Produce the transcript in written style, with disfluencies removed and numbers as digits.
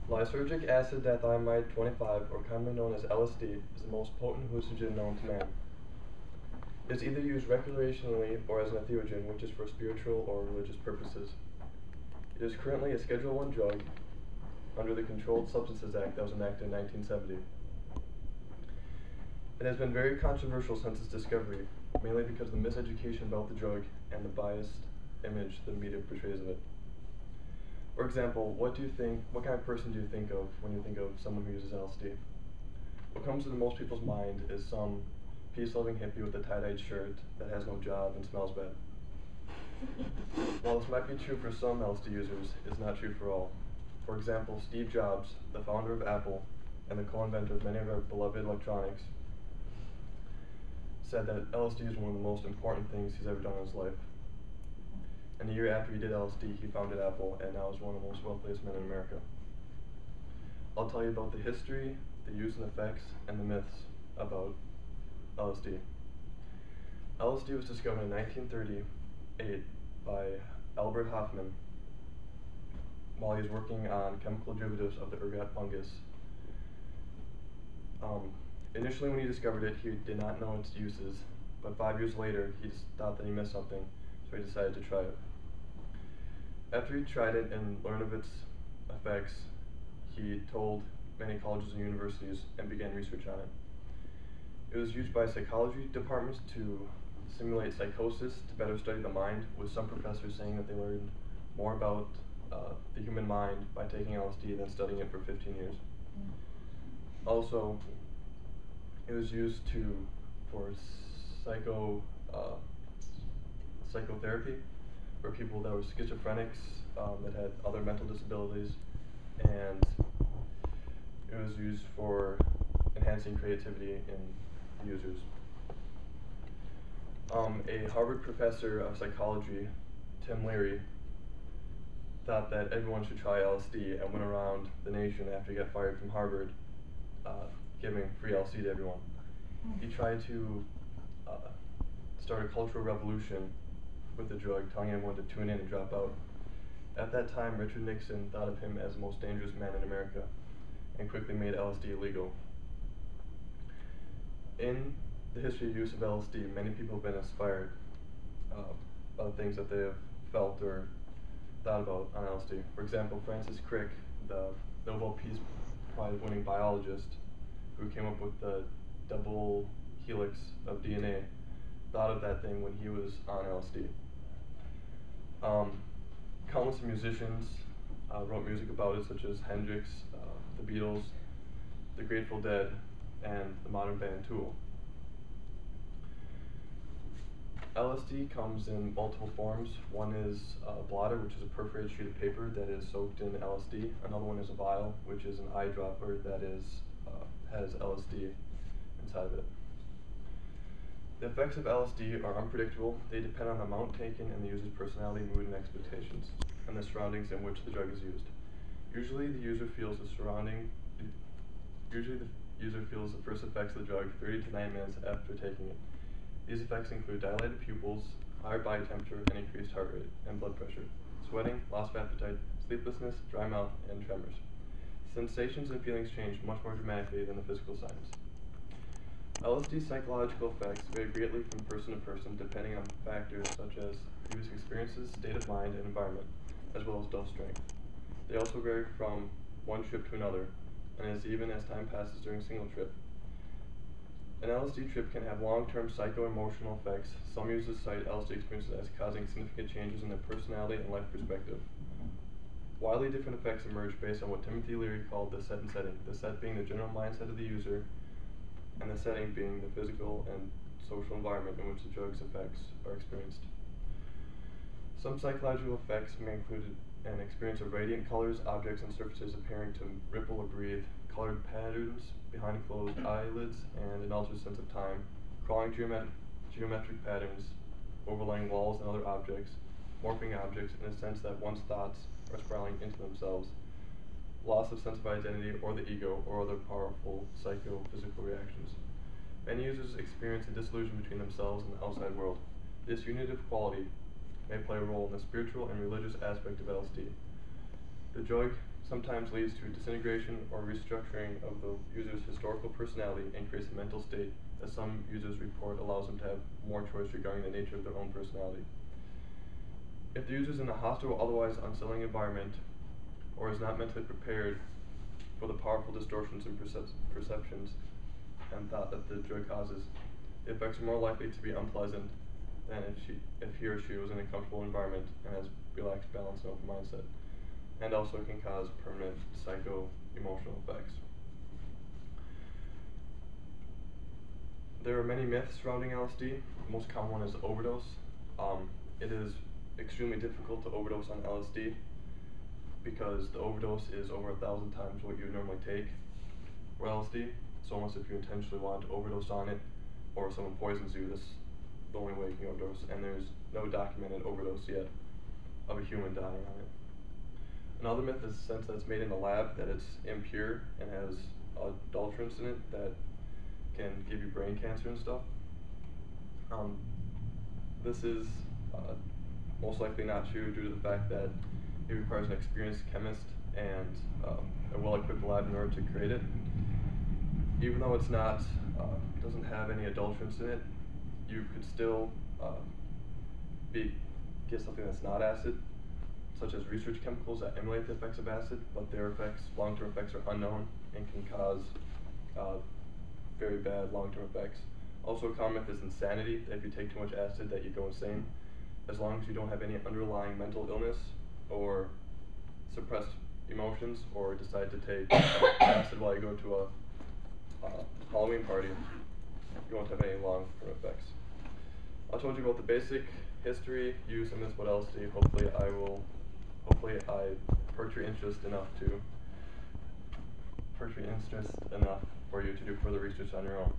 Lysergic acid diethylamide 25, or commonly known as LSD, is the most potent hallucinogen known to man. It is either used recreationally or as an entheogen, which is for spiritual or religious purposes. It is currently a Schedule 1 drug under the Controlled Substances Act that was enacted in 1970. It has been very controversial since its discovery, mainly because of the miseducation about the drug and the biased image the media portrays of it. For example, what kind of person do you think of when you think of someone who uses LSD? What comes to most people's mind is some peace-loving hippie with a tie-dyed shirt that has no job and smells bad. While this might be true for some LSD users, it's not true for all. For example, Steve Jobs, the founder of Apple and the co-inventor of many of our beloved electronics, said that LSD is one of the most important things he's ever done in his life. And the year after he did LSD, he founded Apple and now is one of the most wealthiest men in America. I'll tell you about the history, the use and effects, and the myths about LSD. LSD was discovered in 1938 by Albert Hofmann while he was working on chemical derivatives of the ergot fungus. Initially when he discovered it, he did not know its uses, but 5 years later, he just thought that he missed something, so he decided to try it. After he tried it and learned of its effects, he told many colleges and universities and began research on it. It was used by psychology departments to simulate psychosis to better study the mind, with some professors saying that they learned more about the human mind by taking LSD than studying it for 15 years. Also, it was used for psychotherapy for people that were schizophrenics, that had other mental disabilities, and it was used for enhancing creativity in users. A Harvard professor of psychology, Tim Leary, thought that everyone should try LSD and went around the nation after he got fired from Harvard, giving free LSD to everyone. He tried to start a cultural revolution with the drug, telling everyone to tune in and drop out. At that time, Richard Nixon thought of him as the most dangerous man in America and quickly made LSD illegal. In the history of use of LSD, many people have been inspired by the things that they have felt or thought about on LSD. For example, Francis Crick, the Nobel Peace Prize winning biologist who came up with the double helix of DNA, thought of that thing when he was on LSD. Countless musicians wrote music about it, such as Hendrix, the Beatles, the Grateful Dead, and the modern band Tool. LSD comes in multiple forms. One is a blotter, which is a perforated sheet of paper that is soaked in LSD. Another one is a vial, which is an eyedropper that has LSD inside of it. The effects of LSD are unpredictable. They depend on the amount taken and the user's personality, mood, and expectations, and the surroundings in which the drug is used. Usually the user feels the first effects of the drug 30 to 90 minutes after taking it. These effects include dilated pupils, higher body temperature, and increased heart rate and blood pressure, sweating, loss of appetite, sleeplessness, dry mouth, and tremors. Sensations and feelings change much more dramatically than the physical signs. LSD's psychological effects vary greatly from person to person depending on factors such as previous experiences, state of mind, and environment, as well as dose strength. They also vary from one trip to another, and even as time passes during a single trip. An LSD trip can have long-term psycho-emotional effects. Some users cite LSD experiences as causing significant changes in their personality and life perspective. Widely different effects emerge based on what Timothy Leary called the set and setting, the set being the general mindset of the user, and the setting being the physical and social environment in which the drug's effects are experienced. Some psychological effects may include an experience of radiant colors, objects, and surfaces appearing to ripple or breathe, colored patterns behind closed eyelids, and an altered sense of time, crawling geometric patterns, overlaying walls and other objects, morphing objects in a sense that one's thoughts are spiraling into themselves, loss of sense of identity or the ego, or other powerful psychophysical reactions. Many users experience a disillusion between themselves and the outside world. This unitive quality may play a role in the spiritual and religious aspect of LSD. The drug sometimes leads to disintegration or restructuring of the user's historical personality and creates a mental state that some users report allows them to have more choice regarding the nature of their own personality. If the user is in a hostile or otherwise unsettling environment or is not mentally prepared for the powerful distortions in perceptions and thought that the drug causes, the effects are more likely to be unpleasant than if he or she was in a comfortable environment and has relaxed, balanced, and open mindset, and also can cause permanent psycho-emotional effects. There are many myths surrounding LSD. The most common one is overdose. It is extremely difficult to overdose on LSD because the overdose is over 1,000 times what you would normally take for LSD. It's almost if you intentionally want to overdose on it, or someone poisons you, this is the only way you can overdose, and there's no documented overdose yet of a human dying on it. Another myth is since that it's made in the lab, that it's impure and has adulterants in it that can give you brain cancer and stuff. This is most likely not true due to the fact that it requires an experienced chemist and a well-equipped lab in order to create it. Even though it's not, doesn't have any adulterants in it, you could still get something that's not acid, such as research chemicals that emulate the effects of acid, but their effects, long-term effects, are unknown and can cause very bad long-term effects. Also, a common myth is insanity, that if you take too much acid that you go insane, as long as you don't have any underlying mental illness or suppressed emotions or decide to take acid while you go to a Halloween party, you won't have any long-term effects. I told you about the basic history, use, and this what LSD. Hopefully I perked your interest enough for you to do further research on your own.